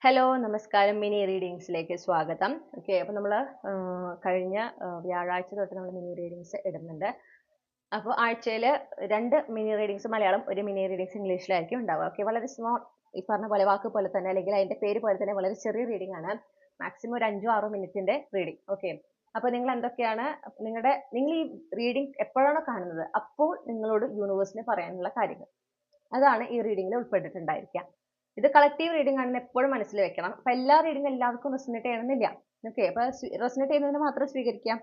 Hello നമസ്കാരം mini റീഡിങ്സിലേക്ക് സ്വാഗതം. Okay, അപ്പോൾ നമ്മൾ കഴിഞ്ഞ വ്യാഴാഴ്ച തൊട്ട് നമ്മൾ മിനി റീഡിങ്സ് ഇടുന്നുണ്ട്. അപ്പോൾ ആഴ്ചയിൽ 2 മിനി റീഡിങ്സ് മലയാളം, ഒരു മിനി റീഡിങ്സ് ഇംഗ്ലീഷിലായിരിക്കും ഉണ്ടാവുക. ഓക്കെ, വളരെ സ്മോൾ, ഈ പറഞ്ഞ പോലെ വാക്ക് പോലെ തന്നെ അല്ലെങ്കിൽ അതിൻ്റെ പേര് പോലെ തന്നെ വളരെ ചെറിയ റീഡിംഗ് ആണ്. മാക്സിമം ഒരു 5-6 മിനിറ്റിൻ്റെ റീഡിംഗ്. ഓക്കെ, അപ്പോൾ നിങ്ങൾ എന്തൊക്കെയാണ് നിങ്ങൾ ഈ റീഡിംഗ് എപ്പോഴാണോ കാണുന്നത് അപ്പോൾ നിങ്ങളോട് യൂണിവേഴ്സിന് പറയാനുള്ള കാര്യങ്ങൾ അതാണ് ഈ റീഡിങ്ങിൽ ഉൾപ്പെട്ടിട്ടുണ്ടായിരിക്കുക. ഇത് കളക്റ്റീവ് റീഡിംഗ് ആണെന്ന് എപ്പോഴും മനസ്സിൽ വെക്കണം. അപ്പൊ എല്ലാ റീഡിംഗും എല്ലാവർക്കും റെസൊനേറ്റ് ചെയ്യണമെന്നില്ല. ഓക്കെ, അപ്പൊ റെസൊനേറ്റ് ചെയ്യുന്നതിന് മാത്രം സ്വീകരിക്കാം.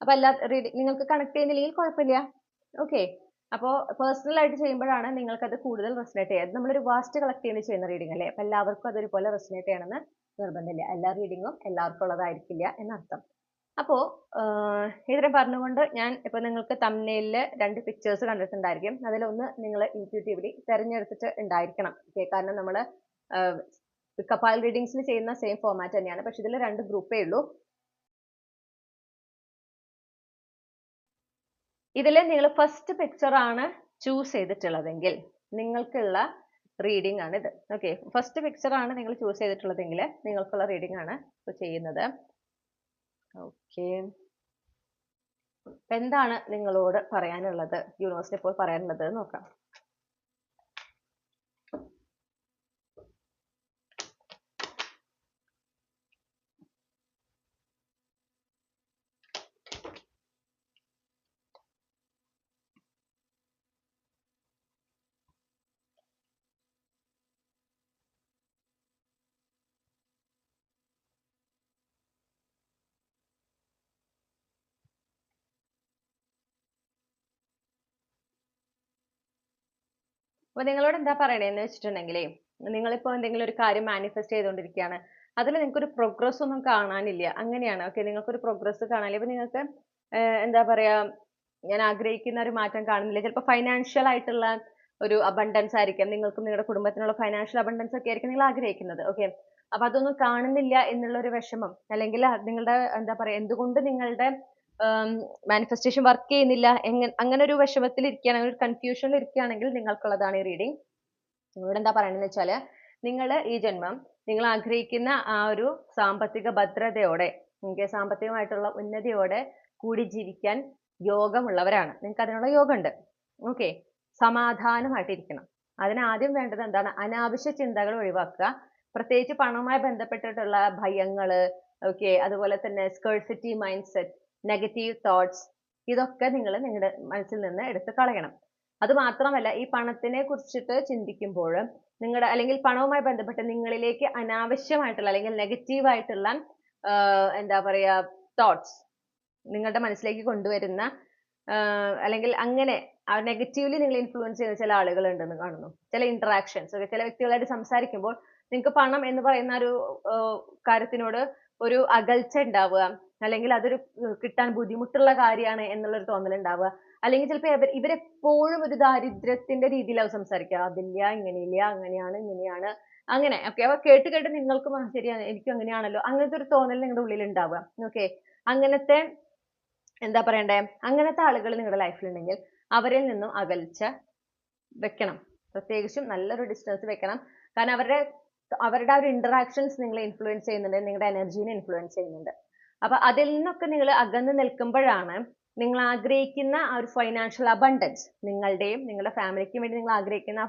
അപ്പൊ എല്ലാ റീഡിംഗ് നിങ്ങൾക്ക് കണക്ട് ചെയ്യുന്നില്ലെങ്കിൽ കുഴപ്പമില്ല. ഓക്കെ, അപ്പോൾ പേഴ്സണൽ ആയിട്ട് ചെയ്യുമ്പോഴാണ് നിങ്ങൾക്കത് കൂടുതൽ റെസൊനേറ്റ് ചെയ്യുക. നമ്മളൊരു വാസ്റ്റ് കളക്റ്റീവിൽ ചെയ്യുന്ന റീഡിംഗ് അല്ലേ, അപ്പൊ എല്ലാവർക്കും അതൊരുപോലെ റെസൊനേറ്റ് ചെയ്യണമെന്ന് നിർബന്ധമില്ല. എല്ലാ റീഡിങ്ങും എല്ലാവർക്കും ഉള്ളതായിരിക്കില്ല എന്നർത്ഥം. അപ്പോൾ ഇത്രയും പറഞ്ഞുകൊണ്ട് ഞാൻ ഇപ്പോൾ നിങ്ങൾക്ക് തംബ്നെയിലിൽ 2 പിക്ചേഴ്സ് കണ്ടിട്ടുണ്ടായിരിക്കും. അതിലൊന്ന് നിങ്ങൾ ഇൻറ്റ്യൂട്ടീവ്ലി തിരഞ്ഞെടുത്തിട്ട് ഉണ്ടായിരിക്കണം. ഓക്കെ, കാരണം നമ്മൾ കപാൽ റീഡിങ്സിൽ ചെയ്യുന്ന സെയിം ഫോർമാറ്റ് തന്നെയാണ്, പക്ഷെ ഇതിൽ 2 ഗ്രൂപ്പേ ഉള്ളൂ. ഇതിൽ നിങ്ങൾ ഫസ്റ്റ് പിക്ചർ ആണ് ചൂസ് ചെയ്തിട്ടുള്ളതെങ്കിൽ നിങ്ങൾക്കുള്ള റീഡിംഗ് ആണ് ഇത്. ഓക്കെ, ഫസ്റ്റ് പിക്ചർ ആണ് നിങ്ങൾ ചൂസ് ചെയ്തിട്ടുള്ളതെങ്കിൽ നിങ്ങൾക്കുള്ള റീഡിംഗ് ആണ് ഇപ്പോൾ ചെയ്യുന്നത്. ഓക്കെ, എന്താണ് നിങ്ങളോട് പറയാനുള്ളത്, യൂണിവേഴ്സിറ്റി ഇപ്പോൾ പറയാനുള്ളത് നോക്കാം. അപ്പൊ നിങ്ങളോട് എന്താ പറയണേന്ന് വെച്ചിട്ടുണ്ടെങ്കിലേ, നിങ്ങളിപ്പോ എന്തെങ്കിലും ഒരു കാര്യം മാനിഫെസ്റ്റ് ചെയ്തുകൊണ്ടിരിക്കുകയാണ്, അതിൽ നിങ്ങൾക്കൊരു പ്രോഗ്രസ് ഒന്നും കാണാനില്ല, അങ്ങനെയാണ്. ഓക്കെ, നിങ്ങൾക്കൊരു പ്രോഗ്രസ് കാണാനില്ല. ഇപ്പൊ നിങ്ങൾക്ക് എന്താ പറയാ, ഞാൻ ആഗ്രഹിക്കുന്ന ഒരു മാറ്റം കാണുന്നില്ല. ചിലപ്പോൾ ഫൈനാൻഷ്യൽ ആയിട്ടുള്ള ഒരു അബണ്ടൻസ് ആയിരിക്കാം, നിങ്ങൾക്കും നിങ്ങളുടെ കുടുംബത്തിനുള്ള ഫൈനാൻഷ്യൽ അബണ്ടൻസ് ഒക്കെ ആയിരിക്കും നിങ്ങൾ ആഗ്രഹിക്കുന്നത്. ഓക്കെ, അപ്പൊ അതൊന്നും കാണുന്നില്ല എന്നുള്ള ഒരു വിഷമം, അല്ലെങ്കിൽ നിങ്ങളുടെ എന്താ പറയാ, എന്തുകൊണ്ട് നിങ്ങളുടെ മാനിഫെസ്റ്റേഷൻ വർക്ക് ചെയ്യുന്നില്ല, അങ്ങനെ ഒരു വിഷമത്തിൽ ഇരിക്കുകയാണെങ്കിൽ, ഒരു കൺഫ്യൂഷനിൽ ഇരിക്കുകയാണെങ്കിൽ നിങ്ങൾക്കുള്ളതാണ് ഈ റീഡിംഗ്. നിങ്ങളോട് എന്താ പറയണെന്ന് വെച്ചാൽ, നിങ്ങൾ ഈ ജന്മം നിങ്ങൾ ആഗ്രഹിക്കുന്ന ആ ഒരു സാമ്പത്തിക ഭദ്രതയോടെ, സാമ്പത്തികമായിട്ടുള്ള ഉന്നതിയോടെ കൂടി ജീവിക്കാൻ യോഗമുള്ളവരാണ്. നിങ്ങൾക്ക് അതിനുള്ള യോഗമുണ്ട്. ഓക്കെ, സമാധാനമായിട്ടിരിക്കണം. അതിനാദ്യം വേണ്ടത് എന്താണ്? അനാവശ്യ ചിന്തകൾ ഒഴിവാക്കുക. പ്രത്യേകിച്ച് പണവുമായി ബന്ധപ്പെട്ടിട്ടുള്ള ഭയങ്ങള്, ഓക്കെ, അതുപോലെ തന്നെ scarcity mind set, negative thoughts, ഇതൊക്കെ നിങ്ങൾ നിങ്ങളുടെ മനസ്സിൽ നിന്ന് എടുത്ത് കളയണം. അത് മാത്രമല്ല, ഈ പണത്തിനെ കുറിച്ചിട്ട് ചിന്തിക്കുമ്പോൾ നിങ്ങളുടെ, അല്ലെങ്കിൽ പണവുമായി ബന്ധപ്പെട്ട് നിങ്ങളിലേക്ക് അനാവശ്യമായിട്ടുള്ള അല്ലെങ്കിൽ നെഗറ്റീവ് ആയിട്ടുള്ള എന്താ പറയാ തോട്ട്സ് നിങ്ങളുടെ മനസ്സിലേക്ക് കൊണ്ടുവരുന്ന, അല്ലെങ്കിൽ അങ്ങനെ നെഗറ്റീവ്ലി നിങ്ങൾ ഇൻഫ്ലുവൻസ് ചെയ്യുന്ന ചില ആളുകൾ ഉണ്ടെന്ന് കാണുന്നു. ചില ഇന്ററാക്ഷൻസ്, ചില വ്യക്തികളായിട്ട് സംസാരിക്കുമ്പോൾ നിങ്ങൾക്ക് പണം എന്ന് പറയുന്ന ഒരു കാര്യത്തിനോട് ഒരു അകൽച്ച ഉണ്ടാവുക, അല്ലെങ്കിൽ അതൊരു കിട്ടാൻ ബുദ്ധിമുട്ടുള്ള കാര്യമാണ് എന്നുള്ളൊരു തോന്നൽ ഉണ്ടാവുക, അല്ലെങ്കിൽ ചിലപ്പോൾ ഇവരെപ്പോഴും ഒരു ദാരിദ്ര്യത്തിന്റെ രീതിയിലാവും സംസാരിക്കുക. അതില്ല, ഇങ്ങനെയില്ല, അങ്ങനെയാണ്, ഇങ്ങനെയാണ്, അങ്ങനെ. ഓക്കെ, അപ്പൊ കേട്ട് കേട്ട് നിങ്ങൾക്കും ശരിയാണ്, എനിക്കും അങ്ങനെയാണല്ലോ, അങ്ങനത്തെ ഒരു തോന്നൽ നിങ്ങളുടെ ഉള്ളിൽ ഉണ്ടാവുക. ഓക്കെ, അങ്ങനത്തെ എന്താ പറയണ്ടേ, അങ്ങനത്തെ ആളുകൾ നിങ്ങളുടെ ലൈഫിൽ ഉണ്ടെങ്കിൽ അവരിൽ നിന്നും അകൽച്ച വെക്കണം. പ്രത്യേകിച്ചും നല്ലൊരു ഡിസ്റ്റൻസ് വെക്കണം. കാരണം അവരുടെ ആ ഒരു ഇന്ററാക്ഷൻസ് നിങ്ങളെ ഇൻഫ്ലുവൻസ് ചെയ്യുന്നുണ്ട്, നിങ്ങളുടെ എനർജീനെ ഇൻഫ്ലുവൻസ് ചെയ്യുന്നുണ്ട്. അപ്പൊ അതിൽ നിന്നൊക്കെ നിങ്ങൾ അകന്ന് നിൽക്കുമ്പോഴാണ് നിങ്ങൾ ആഗ്രഹിക്കുന്ന ആ ഒരു ഫൈനാൻഷ്യൽ അബണ്ടൻസ്, നിങ്ങളുടെയും നിങ്ങളുടെ ഫാമിലിക്കും വേണ്ടി നിങ്ങൾ ആഗ്രഹിക്കുന്ന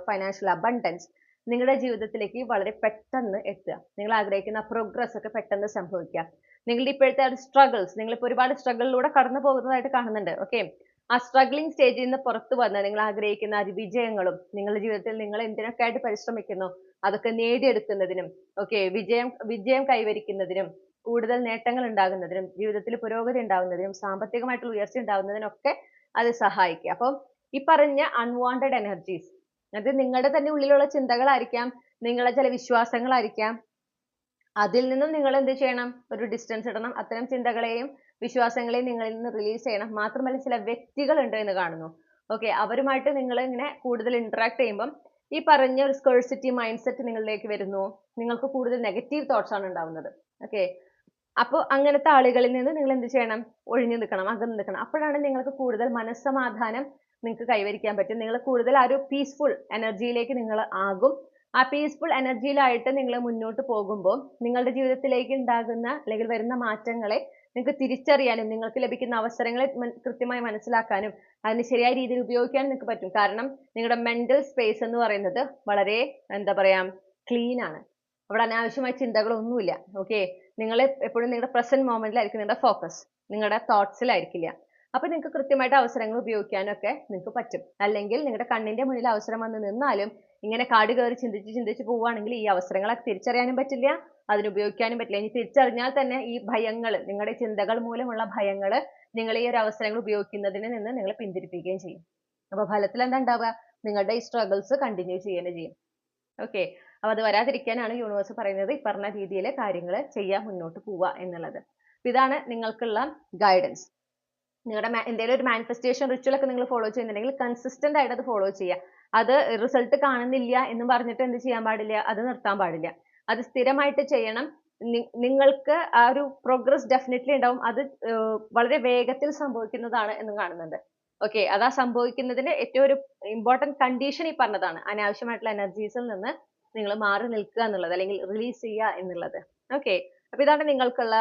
ഫൈനാൻഷ്യൽ അബണ്ടൻസ് നിങ്ങളുടെ ജീവിതത്തിലേക്ക് വളരെ പെട്ടെന്ന് എത്തുക. നിങ്ങൾ ആഗ്രഹിക്കുന്ന പ്രോഗ്രസ് ഒക്കെ പെട്ടെന്ന് സംഭവിക്കുക. നിങ്ങളുടെ ഇപ്പോഴത്തെ ഒരു സ്ട്രഗിൾസ്, നിങ്ങളിപ്പോൾ ഒരുപാട് സ്ട്രഗിളിലൂടെ കടന്നു പോകുന്നതായിട്ട് കാണുന്നുണ്ട്. ഓക്കെ, ആ സ്ട്രഗ്ലിംഗ് സ്റ്റേജിൽ നിന്ന് പുറത്തു വന്ന് നിങ്ങൾ ആഗ്രഹിക്കുന്ന ആ വിജയങ്ങളും, നിങ്ങളുടെ ജീവിതത്തിൽ നിങ്ങൾ എന്തിനൊക്കെ ആയിട്ട് പരിശ്രമിക്കുന്നു അതൊക്കെ നേടിയെടുക്കുന്നതിനും, ഓക്കെ, വിജയം കൈവരിക്കുന്നതിനും, കൂടുതൽ നേട്ടങ്ങൾ ഉണ്ടാകുന്നതിനും, ജീവിതത്തിൽ പുരോഗതി ഉണ്ടാകുന്നതിനും, സാമ്പത്തികമായിട്ടുള്ള ഉയർച്ച ഉണ്ടാകുന്നതിനൊക്കെ അത് സഹായിക്കുക. അപ്പം ഈ പറഞ്ഞ അൺവാണ്ടഡ് എനർജീസ്, അത് നിങ്ങളുടെ തന്നെ ഉള്ളിലുള്ള ചിന്തകളായിരിക്കാം, നിങ്ങളുടെ ചില വിശ്വാസങ്ങളായിരിക്കാം. അതിൽ നിന്നും നിങ്ങൾ എന്ത് ചെയ്യണം? ഒരു ഡിസ്റ്റൻസ് ഇടണം. അത്തരം ചിന്തകളെയും വിശ്വാസങ്ങളെയും നിങ്ങളിൽ നിന്ന് റിലീസ് ചെയ്യണം. മാത്രമല്ല, ചില വ്യക്തികൾ ഉണ്ട് എന്ന് കാണുന്നു. ഓക്കെ, അവരുമായിട്ട് നിങ്ങൾ ഇങ്ങനെ കൂടുതൽ ഇന്ററാക്ട് ചെയ്യുമ്പം ഈ പറഞ്ഞ ഒരു സ്കേഴ്സിറ്റി മൈൻഡ് സെറ്റ് നിങ്ങളിലേക്ക് വരുന്നു. നിങ്ങൾക്ക് കൂടുതൽ നെഗറ്റീവ് തോട്ട്സ് ആണ് ഉണ്ടാവുന്നത്. ഓക്കെ, അപ്പോൾ അങ്ങനത്തെ ആളുകളിൽ നിന്ന് നിങ്ങൾ എന്ത് ചെയ്യണം? ഒഴിഞ്ഞു നിൽക്കണം, അകന്ന് നിൽക്കണം. അപ്പോഴാണ് നിങ്ങൾക്ക് കൂടുതൽ മനസ്സമാധാനം നിങ്ങൾക്ക് കൈവരിക്കാൻ പറ്റും. നിങ്ങൾ കൂടുതൽ ആ ഒരു പീസ്ഫുൾ എനർജിയിലേക്ക് നിങ്ങൾ ആകും. ആ പീസ്ഫുൾ എനർജിയിലായിട്ട് നിങ്ങൾ മുന്നോട്ട് പോകുമ്പോൾ നിങ്ങളുടെ ജീവിതത്തിലേക്ക് ഉണ്ടാകുന്ന അല്ലെങ്കിൽ വരുന്ന മാറ്റങ്ങളെ നിങ്ങൾക്ക് തിരിച്ചറിയാനും നിങ്ങൾക്ക് ലഭിക്കുന്ന അവസരങ്ങളെ കൃത്യമായി മനസ്സിലാക്കാനും അതിന് ശരിയായ രീതിയിൽ ഉപയോഗിക്കാനും നിങ്ങൾക്ക് പറ്റും. കാരണം നിങ്ങളുടെ മെന്റൽ സ്പേസ് എന്ന് പറയുന്നത് വളരെ എന്താ പറയാ ക്ലീൻ ആണ്. അവിടെ അനാവശ്യമായ ചിന്തകളൊന്നുമില്ല. ഓക്കെ, നിങ്ങൾ എപ്പോഴും നിങ്ങളുടെ പ്രസന്റ് മൊമെന്റിലായിരിക്കും നിങ്ങളുടെ ഫോക്കസ്, നിങ്ങളുടെ തോട്ട്സിലായിരിക്കില്ല. അപ്പൊ നിങ്ങൾക്ക് കൃത്യമായിട്ട് അവസരങ്ങൾ ഉപയോഗിക്കാനൊക്കെ നിങ്ങൾക്ക് പറ്റും. അല്ലെങ്കിൽ നിങ്ങളുടെ കണ്ണിന്റെ മുന്നിൽ അവസരം വന്ന് നിന്നാലും ഇങ്ങനെ കാട് കയറി ചിന്തിച്ച് പോവുകയാണെങ്കിൽ ഈ അവസരങ്ങളെ തിരിച്ചറിയാനും പറ്റില്ല, അതിനുപയോഗിക്കാനും പറ്റില്ല. ഇനി തിരിച്ചറിഞ്ഞാൽ തന്നെ ഈ ഭയങ്ങൾ, നിങ്ങളുടെ ചിന്തകൾ മൂലമുള്ള ഭയങ്ങൾ നിങ്ങൾ ഈ ഒരു അവസരങ്ങൾ ഉപയോഗിക്കുന്നതിൽ നിന്ന് നിങ്ങൾ പിന്തിരിപ്പിക്കുകയും ചെയ്യും. അപ്പൊ ഫലത്തിൽ എന്താ ഉണ്ടാവുക? നിങ്ങളുടെ ഈ സ്ട്രഗിൾസ് കണ്ടിന്യൂ ചെയ്യുകയും ചെയ്യും. ഓക്കെ, അപ്പൊ അത് വരാതിരിക്കാനാണ് യൂണിവേഴ്സ് പറയുന്നത് ഈ പറഞ്ഞ രീതിയിൽ കാര്യങ്ങൾ ചെയ്യാൻ മുന്നോട്ട് പോവുക എന്നുള്ളത്. ഇതാണ് നിങ്ങൾക്കുള്ള ഗൈഡൻസ്. നിങ്ങളുടെ എന്തെങ്കിലും ഒരു മാനിഫെസ്റ്റേഷൻ റിച്വൽ ഒക്കെ നിങ്ങൾ ഫോളോ ചെയ്യുന്നുണ്ടെങ്കിൽ കൺസിസ്റ്റന്റ് ആയിട്ട് അത് ഫോളോ ചെയ്യുക. അത് റിസൾട്ട് കാണുന്നില്ല എന്ന് പറഞ്ഞിട്ട് എന്ത് ചെയ്യാൻ പാടില്ല, അത് നിർത്താൻ പാടില്ല. അത് സ്ഥിരമായിട്ട് ചെയ്യണം. നിങ്ങൾക്ക് ആ ഒരു പ്രോഗ്രസ് ഡെഫിനറ്റ്ലി ഉണ്ടാവും. അത് വളരെ വേഗത്തിൽ സംഭവിക്കുന്നതാണ് എന്ന് കാണുന്നുണ്ട്. ഓക്കെ, അതാ സംഭവിക്കുന്നതിന്റെ ഏറ്റവും ഒരു ഇമ്പോർട്ടന്റ് കണ്ടീഷൻ ഈ പറഞ്ഞതാണ്. അനാവശ്യമായിട്ടുള്ള എനർജീസിൽ നിന്ന് നിങ്ങൾ മാറി നിൽക്കുക എന്നുള്ളത്, അല്ലെങ്കിൽ റിലീസ് ചെയ്യുക എന്നുള്ളത്. ഓക്കെ, അപ്പൊ ഇതാണ് നിങ്ങൾക്കുള്ള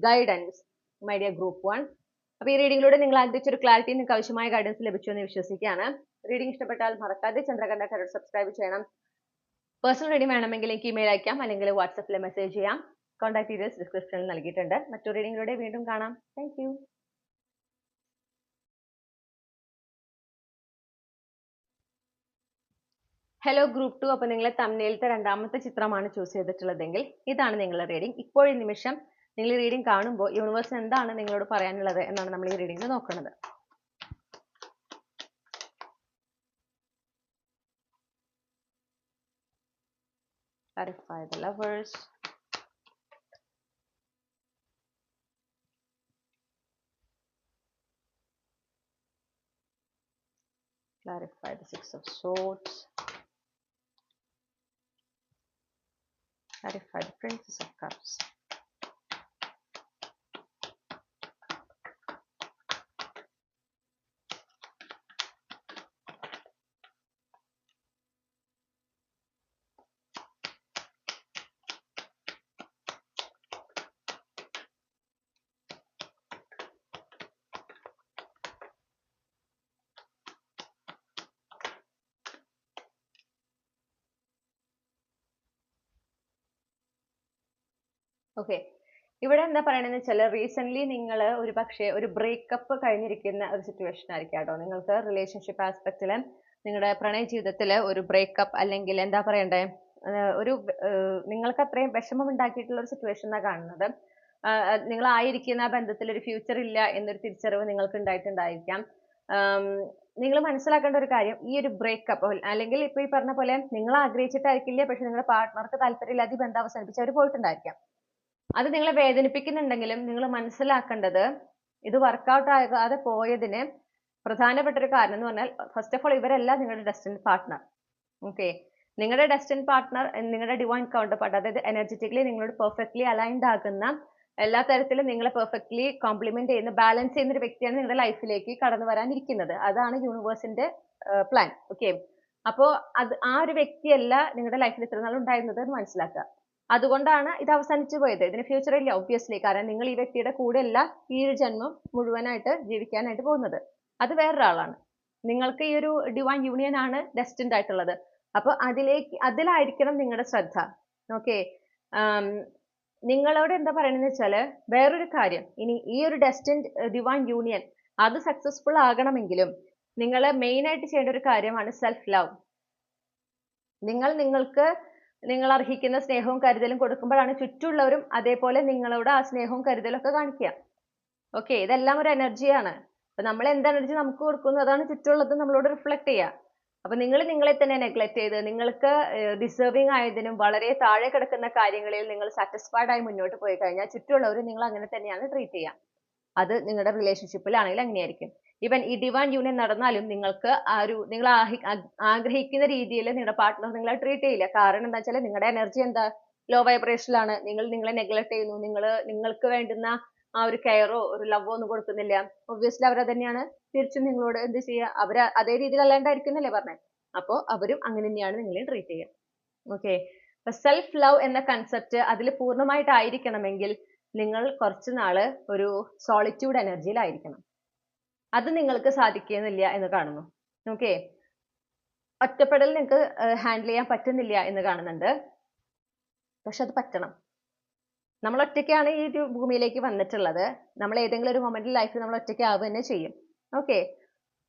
ഗൈഡൻസ് മൈ ഡിയർ ഗ്രൂപ്പ് 1. അപ്പൊ ഈ റീഡിങ്ങിലൂടെ നിങ്ങൾ ആഗ്രഹിച്ച ഒരു ക്ലാരിറ്റി നിങ്ങൾക്ക് ആവശ്യമായ ഗൈഡൻസ് ലഭിച്ചു എന്ന് വിശ്വസിക്കുകയാണ്. റീഡിംഗ് ഇഷ്ടപ്പെട്ടാൽ മറക്കാതെ ചന്ദ്രകണ്ഠ കരട് സബ്സ്ക്രൈബ് ചെയ്യണം. പേഴ്സണൽ റീഡിംഗ് വേണമെങ്കിൽ എനിക്ക് ഇമെയിൽ അയക്കാം, അല്ലെങ്കിൽ വാട്സപ്പിൽ മെസ്സേജ് ചെയ്യാം. കോൺടാക്ട് ഡീറ്റെയിൽസ് ഡിസ്ക്രിപ്ഷനിൽ നൽകിയിട്ടുണ്ട്. മറ്റൊരു റീഡിങ്ങിലൂടെ വീണ്ടും കാണാം. Thank you. Hello group 2. അപ്പൊ നിങ്ങൾ തമ്മിലത്തെ രണ്ടാമത്തെ ചിത്രമാണ് ചൂസ് ചെയ്തിട്ടുള്ളതെങ്കിൽ ഇതാണ് നിങ്ങളുടെ റീഡിംഗ്. ഇപ്പോൾ ഈ നിമിഷം നിങ്ങൾ ഈ റീഡിംഗ് കാണുമ്പോൾ യൂണിവേഴ്സ് എന്താണ് നിങ്ങളോട് പറയാനുള്ളത് എന്നാണ് നമ്മൾ ഈ റീഡിംഗിൽ നോക്കുന്നത്. Clarify the Lovers. Clarify the Six of Swords. Clarify the Princess of Cups. Okay, ഇവിടെ എന്താ പറയണെന്ന് വെച്ചാൽ റീസെന്റ് നിങ്ങൾ ഒരു പക്ഷേ ഒരു ബ്രേക്കപ്പ് കഴിഞ്ഞിരിക്കുന്ന ഒരു സിറ്റുവേഷൻ ആയിരിക്കും കേട്ടോ. നിങ്ങൾക്ക് റിലേഷൻഷിപ്പ് ആസ്പെക്റ്റില് നിങ്ങളുടെ പ്രണയ ജീവിതത്തിൽ ഒരു ബ്രേക്കപ്പ്, അല്ലെങ്കിൽ എന്താ പറയണ്ടേ, ഒരു നിങ്ങൾക്ക് അത്രയും വിഷമം ഉണ്ടാക്കിയിട്ടുള്ള ഒരു സിറ്റുവേഷൻ എന്നാണ് കാണുന്നത്. നിങ്ങൾ ആയിരിക്കുന്ന ആ ബന്ധത്തിൽ ഒരു ഫ്യൂച്ചർ ഇല്ല എന്നൊരു തിരിച്ചറിവ് നിങ്ങൾക്ക് ഉണ്ടായിട്ടുണ്ടായിരിക്കാം. നിങ്ങൾ മനസ്സിലാക്കേണ്ട ഒരു കാര്യം, ഈ ഒരു ബ്രേക്കപ്പ് അല്ലെങ്കിൽ ഇപ്പൊ ഈ പറഞ്ഞ പോലെ നിങ്ങൾ ആഗ്രഹിച്ചിട്ടായിരിക്കില്ല, പക്ഷെ നിങ്ങളുടെ പാർട്ട്ണർക്ക് താല്പര്യമില്ലാതെ ഈ ബന്ധം അവസാനിപ്പിച്ച് അവർ പോയിട്ടുണ്ടായിരിക്കാം. അത് നിങ്ങളെ വേദനിപ്പിക്കുന്നുണ്ടെങ്കിലും നിങ്ങൾ മനസ്സിലാക്കേണ്ടത്, ഇത് വർക്കൗട്ട് ആകാതെ പോയതിന് പ്രധാനപ്പെട്ട ഒരു കാരണം എന്ന് പറഞ്ഞാൽ, ഫസ്റ്റ് ഓഫ് ഓൾ ഇവരല്ല നിങ്ങളുടെ ഡെസ്റ്റിനി പാർട്ട്ണർ. ഓക്കെ, നിങ്ങളുടെ ഡെസ്റ്റിനി പാർട്ട്ണർ നിങ്ങളുടെ ഡിവൈൻ കൗണ്ടർ പാർട്ട്, അതായത് എനർജറ്റിക്കലി നിങ്ങളോട് പെർഫെക്റ്റ്ലി അലൈൻഡ് ആകുന്ന, എല്ലാ തരത്തിലും നിങ്ങളെ പെർഫെക്റ്റ്ലി കോംപ്ലിമെന്റ് ചെയ്യുന്ന, ബാലൻസ് ചെയ്യുന്ന ഒരു വ്യക്തിയാണ് നിങ്ങളുടെ ലൈഫിലേക്ക് കടന്നു വരാനിരിക്കുന്നത്. അതാണ് യൂണിവേഴ്സിന്റെ പ്ലാൻ. ഓക്കെ, അപ്പോ അത് ആ ഒരു വ്യക്തിയല്ല നിങ്ങളുടെ ലൈഫിൽ ഇത്ര നാൾ ഉണ്ടായിരുന്നത് എന്ന് മനസ്സിലാക്കുക. അതുകൊണ്ടാണ് ഇത് അവസാനിച്ചു പോയത്. ഇതിന് ഫ്യൂച്ചർ ഇല്ല ഒബ്വിയസ്ലി. കാരണം നിങ്ങൾ ഈ വ്യക്തിയുടെ കൂടെ അല്ല ഈ ഒരു ജന്മം മുഴുവനായിട്ട് ജീവിക്കാനായിട്ട് പോകുന്നത്. അത് വേറൊരാളാണ്. നിങ്ങൾക്ക് ഈ ഒരു ഡിവൈൻ യൂണിയൻ ആണ് ഡെസ്റ്റിൻഡ് ആയിട്ടുള്ളത്. അപ്പൊ അതിലായിരിക്കണം നിങ്ങളുടെ ശ്രദ്ധ. ഓക്കെ, നിങ്ങളോട് എന്താ പറയണെന്ന് വെച്ചാല്, വേറൊരു കാര്യം, ഇനി ഈ ഒരു ഡെസ്റ്റിൻഡ് ഡിവൈൻ യൂണിയൻ അത് സക്സസ്ഫുൾ ആകണമെങ്കിലും നിങ്ങൾ മെയിൻ ആയിട്ട് ചെയ്യേണ്ട ഒരു കാര്യമാണ് സെൽഫ് ലവ്. നിങ്ങൾ അർഹിക്കുന്ന സ്നേഹവും കരുതലും കൊടുക്കുമ്പോഴാണ് ചുറ്റുമുള്ളവരും അതേപോലെ നിങ്ങളോട് ആ സ്നേഹവും കരുതലും ഒക്കെ കാണിക്കുക. ഓക്കെ, ഇതെല്ലാം ഒരു എനർജിയാണ്. അപ്പൊ നമ്മൾ എന്ത് എനർജി നമുക്ക് കൊടുക്കുന്നു അതാണ് ചുറ്റുമുള്ളത് നമ്മളോട് റിഫ്ലക്ട് ചെയ്യുക. അപ്പൊ നിങ്ങൾ നിങ്ങളെ തന്നെ നെഗ്ലക്ട് ചെയ്ത് നിങ്ങൾക്ക് ഡിസേർവിംഗ് ആയതിനും വളരെ താഴെ കിടക്കുന്ന കാര്യങ്ങളിൽ നിങ്ങൾ സാറ്റിസ്ഫൈഡ് ആയി മുന്നോട്ട് പോയി കഴിഞ്ഞാൽ ചുറ്റുമുള്ളവർ നിങ്ങൾ അങ്ങനെ തന്നെയാണ് ട്രീറ്റ് ചെയ്യുക. അത് നിങ്ങളുടെ റിലേഷൻഷിപ്പിലാണെങ്കിൽ അങ്ങനെയായിരിക്കും. ഈവൻ ഈ ഡിവൈൻ യൂണിയൻ നടന്നാലും നിങ്ങൾക്ക് നിങ്ങൾ ആഗ്രഹിക്കുന്ന രീതിയിൽ നിങ്ങളുടെ പാർട്ട്ണർ നിങ്ങളെ ട്രീറ്റ് ചെയ്യില്ല. കാരണം എന്താ വെച്ചാൽ നിങ്ങളുടെ എനർജി എന്താ, ലോ വൈബ്രേഷനിലാണ്. നിങ്ങൾ നിങ്ങളെ നെഗ്ലക്ട് ചെയ്യുന്നു. നിങ്ങൾക്ക് വേണ്ടുന്ന ആ ഒരു കെയറോ ഒരു ലവോ ഒന്നും കൊടുക്കുന്നില്ല. ഒബ്വിയസ്ലി അവർ തന്നെയാണ് തിരിച്ചും നിങ്ങളോട് എന്ത് ചെയ്യുക, അവർ അതേ രീതിയിൽ അല്ലാണ്ടായിരിക്കുന്നല്ലേ പറഞ്ഞത്. അപ്പോൾ അവരും അങ്ങനെ തന്നെയാണ് നിങ്ങളെ ട്രീറ്റ് ചെയ്യുക. ഓക്കെ. അപ്പൊ സെൽഫ് ലവ് എന്ന കൺസെപ്റ്റ് അതിൽ പൂർണ്ണമായിട്ടായിരിക്കണമെങ്കിൽ നിങ്ങൾ കുറച്ച് നാള് ഒരു സോളിറ്റ്യൂഡ് എനർജിയിലായിരിക്കണം. അത് നിങ്ങൾക്ക് സാധിക്കുന്നില്ല എന്ന് കാണുന്നു. ഓക്കെ. ഒറ്റപ്പെടൽ നിങ്ങൾക്ക് ഹാൻഡിൽ ചെയ്യാൻ പറ്റുന്നില്ല എന്ന് കാണുന്നുണ്ട്. പക്ഷെ അത് പറ്റണം. നമ്മൾ ഒറ്റയ്ക്കാണ് ഈ ഒരു ഭൂമിയിലേക്ക് വന്നിട്ടുള്ളത്. നമ്മൾ ഏതെങ്കിലും ഒരു മൊമെന്റിൽ ലൈഫിൽ നമ്മൾ ഒറ്റയ്ക്ക് ആവുക തന്നെ ചെയ്യും. ഓക്കെ.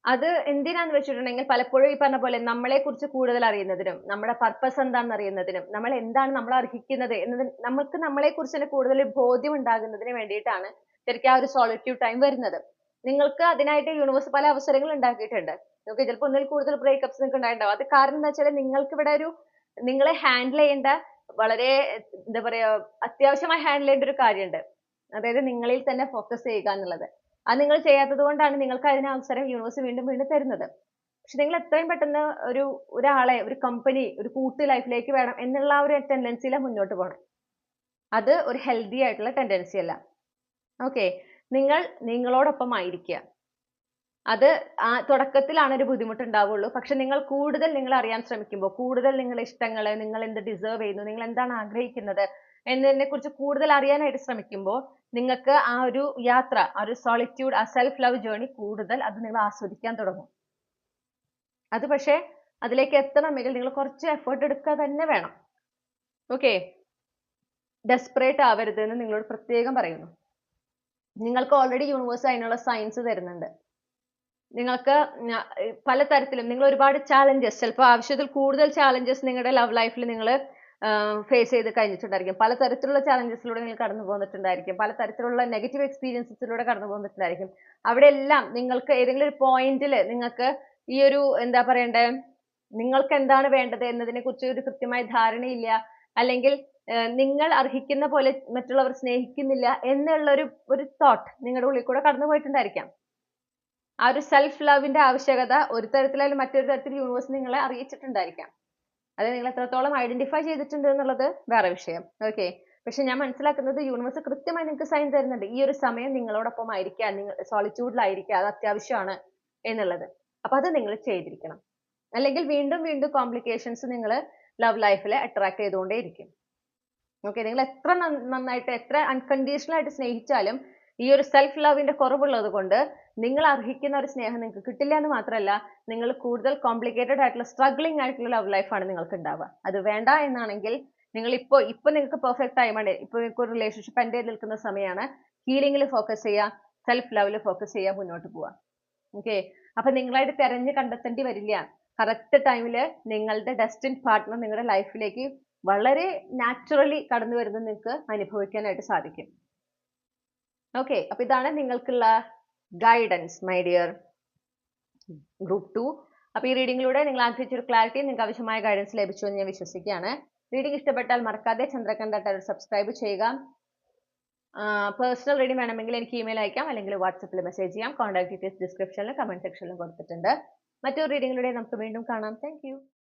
അത് എന്തിനാന്ന് വെച്ചിട്ടുണ്ടെങ്കിൽ പലപ്പോഴും ഈ പറഞ്ഞ പോലെ നമ്മളെ കുറിച്ച് കൂടുതൽ അറിയുന്നതിനും നമ്മുടെ പർപ്പസ് എന്താണെന്ന് അറിയുന്നതിനും നമ്മൾ എന്താണ് നമ്മൾ അർഹിക്കുന്നത് എന്നതിന് നമുക്ക് നമ്മളെ കുറിച്ച് തന്നെ കൂടുതൽ ബോധ്യം ഉണ്ടാകുന്നതിന് വേണ്ടിയിട്ടാണ് ശരിക്കും ആ ഒരു സോളിറ്റ്യൂഡ് ടൈം വരുന്നത്. നിങ്ങൾക്ക് അതിനായിട്ട് യൂണിവേഴ്സ് പല അവസരങ്ങൾ ഉണ്ടാക്കിയിട്ടുണ്ട്. ഓക്കെ. ചിലപ്പോൾ ഒന്നിൽ കൂടുതൽ ബ്രേക്കപ്സ് നിങ്ങൾക്ക് ഉണ്ടായിട്ടുണ്ടാവും. അത് കാരണം എന്താ വെച്ചാൽ നിങ്ങൾക്ക് ഇവിടെ ഒരു നിങ്ങളെ ഹാൻഡിൽ ചെയ്യേണ്ട വളരെ എന്താ പറയാ അത്യാവശ്യമായി ഹാൻഡിൽ ചെയ്യേണ്ട ഒരു കാര്യമുണ്ട്. അതായത് നിങ്ങളിൽ തന്നെ ഫോക്കസ് ചെയ്യുക എന്നുള്ളത്. അത് നിങ്ങൾ ചെയ്യാത്തത് കൊണ്ടാണ് നിങ്ങൾക്ക് അതിന് അവസരം യൂണിവേഴ്സ് വീണ്ടും വീണ്ടും തരുന്നത്. പക്ഷെ നിങ്ങൾ എത്രയും പെട്ടെന്ന് ഒരാളെ ഒരു കമ്പനി ഒരു കൂട്ട് ലൈഫിലേക്ക് വേണം എന്നുള്ള ആ ഒരു ടെൻഡൻസിയിലാണ് മുന്നോട്ട് പോകണം. അത് ഒരു ഹെൽത്തി ആയിട്ടുള്ള ടെൻഡൻസി അല്ല. ഓക്കെ. നിങ്ങൾ നിങ്ങളോടൊപ്പം ആയിരിക്കുക. അത് തുടക്കത്തിലാണ് ഒരു ബുദ്ധിമുട്ട് ഉണ്ടാവുള്ളൂ. പക്ഷെ നിങ്ങൾ കൂടുതൽ നിങ്ങൾ അറിയാൻ ശ്രമിക്കുമ്പോൾ കൂടുതൽ നിങ്ങളുടെ ഇഷ്ടങ്ങള് നിങ്ങൾ എന്ത് ഡിസേർവ് ചെയ്യുന്നു നിങ്ങൾ എന്താണ് ആഗ്രഹിക്കുന്നത് എന്നതിനെ കുറിച്ച് കൂടുതൽ അറിയാനായിട്ട് ശ്രമിക്കുമ്പോൾ നിങ്ങൾക്ക് ആ ഒരു യാത്ര ആ ഒരു സോളിറ്റ്യൂഡ് ആ സെൽഫ് ലവ് ജേർണി കൂടുതൽ അത് നിങ്ങൾ ആസ്വദിക്കാൻ തുടങ്ങും. അത് പക്ഷേ അതിലേക്ക് എത്തണമെങ്കിൽ നിങ്ങൾ കുറച്ച് എഫേർട്ട് എടുക്കുക തന്നെ വേണം. ഓക്കെ. ഡെസ്പറേറ്റ് ആവരുത് എന്ന് നിങ്ങളോട് പ്രത്യേകം പറയുന്നു. നിങ്ങൾക്ക് ഓൾറെഡി യൂണിവേഴ്സ് അതിനുള്ള സയൻസ് തരുന്നുണ്ട്. നിങ്ങൾക്ക് പലതരത്തിലും നിങ്ങൾ ഒരുപാട് ചാലഞ്ചസ് ചിലപ്പോൾ ആവശ്യത്തിൽ കൂടുതൽ ചാലഞ്ചസ് നിങ്ങളുടെ ലവ് ലൈഫിൽ നിങ്ങൾ ഫേസ് ചെയ്ത് കഴിഞ്ഞിട്ടുണ്ടായിരിക്കും. പലതരത്തിലുള്ള ചാലഞ്ചസിലൂടെ നിങ്ങൾ കടന്നു പോന്നിട്ടുണ്ടായിരിക്കും. പലതരത്തിലുള്ള നെഗറ്റീവ് എക്സ്പീരിയൻസസിലൂടെ കടന്നു പോന്നിട്ടുണ്ടായിരിക്കും. അവിടെ എല്ലാം നിങ്ങൾക്ക് ഏതെങ്കിലും ഒരു പോയിന്റിൽ നിങ്ങൾക്ക് ഈ ഒരു എന്താ പറയണ്ടേ നിങ്ങൾക്ക് എന്താണ് വേണ്ടത് എന്നതിനെ കുറിച്ച് ഒരു കൃത്യമായ ധാരണയില്ല, അല്ലെങ്കിൽ നിങ്ങൾ അർഹിക്കുന്ന പോലെ മറ്റുള്ളവർ സ്നേഹിക്കുന്നില്ല എന്നുള്ള ഒരു തോട്ട് നിങ്ങളുടെ ഉള്ളിൽ കൂടെ കടന്നു പോയിട്ടുണ്ടായിരിക്കാം. ആ ഒരു സെൽഫ് ലവിന്റെ ആവശ്യകത ഒരു തരത്തിലായാലും മറ്റൊരു തരത്തിൽ യൂണിവേഴ്സ് നിങ്ങളെ അറിയിച്ചിട്ടുണ്ടായിരിക്കാം. അത് നിങ്ങൾ എത്രത്തോളം ഐഡന്റിഫൈ ചെയ്തിട്ടുണ്ട് എന്നുള്ളത് വേറെ വിഷയം. ഓക്കെ. പക്ഷെ ഞാൻ മനസ്സിലാക്കുന്നത് യൂണിവേഴ്സ് കൃത്യമായി നിങ്ങൾക്ക് സൈൻ തരുന്നുണ്ട്. ഈ ഒരു സമയം നിങ്ങളോടൊപ്പം ആയിരിക്കുക, നിങ്ങൾ സോളിറ്റ്യൂഡിലായിരിക്കുക, അത് അത്യാവശ്യമാണ് എന്നുള്ളത്. അപ്പൊ അത് നിങ്ങൾ ചെയ്തിരിക്കണം. അല്ലെങ്കിൽ വീണ്ടും വീണ്ടും കോംപ്ലിക്കേഷൻസ് നിങ്ങൾ ലവ് ലൈഫിൽ അട്രാക്ട് ചെയ്തുകൊണ്ടേയിരിക്കും. ഓക്കെ. നിങ്ങൾ എത്ര നന്നായിട്ട് എത്ര അൺകണ്ടീഷണൽ ആയിട്ട് സ്നേഹിച്ചാലും ഈ ഒരു സെൽഫ് ലവിന്റെ കുറവുള്ളത് കൊണ്ട് നിങ്ങൾ അർഹിക്കുന്ന ഒരു സ്നേഹം നിങ്ങൾക്ക് കിട്ടില്ല എന്ന് മാത്രമല്ല നിങ്ങൾ കൂടുതൽ കോംപ്ലിക്കേറ്റഡ് ആയിട്ടുള്ള സ്ട്രഗ്ലിംഗ് ആയിട്ടുള്ള ലവ് ലൈഫാണ് നിങ്ങൾക്ക് ഉണ്ടാവുക. അത് വേണ്ട എന്നാണെങ്കിൽ നിങ്ങൾ ഇപ്പൊ നിങ്ങൾക്ക് പെർഫെക്റ്റ് ടൈമാണ്. ഇപ്പൊ നിങ്ങൾക്ക് ഒരു റിലേഷൻഷിപ്പ് എൻ്റെ നിൽക്കുന്ന സമയമാണ്. ഹീലിംഗിൽ ഫോക്കസ് ചെയ്യുക, സെൽഫ് ലവിൽ ഫോക്കസ് ചെയ്യുക, മുന്നോട്ട് പോവുക. ഓക്കെ. അപ്പൊ നിങ്ങളായിട്ട് തെരഞ്ഞു കണ്ടെത്തേണ്ടി വരില്ല. കറക്റ്റ് ടൈമില് നിങ്ങളുടെ ഡെസ്റ്റിൻഡ് പാർട്ട്ണർ നിങ്ങളുടെ ലൈഫിലേക്ക് വളരെ നാച്ചുറലി കടന്നു വരുന്നത് നിങ്ങൾക്ക് അനുഭവിക്കാനായിട്ട് സാധിക്കും. ഓക്കെ. അപ്പൊ ഇതാണ് നിങ്ങൾക്കുള്ള ഗൈഡൻസ് മൈ ഡിയർ ഗ്രൂപ്പ് 2. അപ്പൊ ഈ റീഡിങ്ങിലൂടെ നിങ്ങൾ ആഗ്രഹിച്ചൊരു ക്ലാരിറ്റി നിങ്ങൾക്ക് ആവശ്യമായ ഗൈഡൻസ് ലഭിച്ചു എന്ന് ഞാൻ വിശ്വസിക്കുകയാണ്. റീഡിംഗ് ഇഷ്ടപ്പെട്ടാൽ മറക്കാതെ ചന്ദ്രകാന്ത ടാരോ സബ്സ്ക്രൈബ് ചെയ്യുക. പേഴ്സണൽ റീഡിംഗ് വേണമെങ്കിൽ എനിക്ക് ഇമെയിൽ അയക്കാം, അല്ലെങ്കിൽ വാട്സപ്പിൽ മെസ്സേജ് ചെയ്യാം. കോൺടാക്ട് ഡീറ്റെയിൽസ് ഡിസ്ക്രിപ്ഷനിലും കമന്റ് സെക്ഷനിലും കൊടുത്തിട്ടുണ്ട്. മറ്റൊരു റീഡിങ്ങിലൂടെ നമുക്ക് വീണ്ടും കാണാം. Thank you.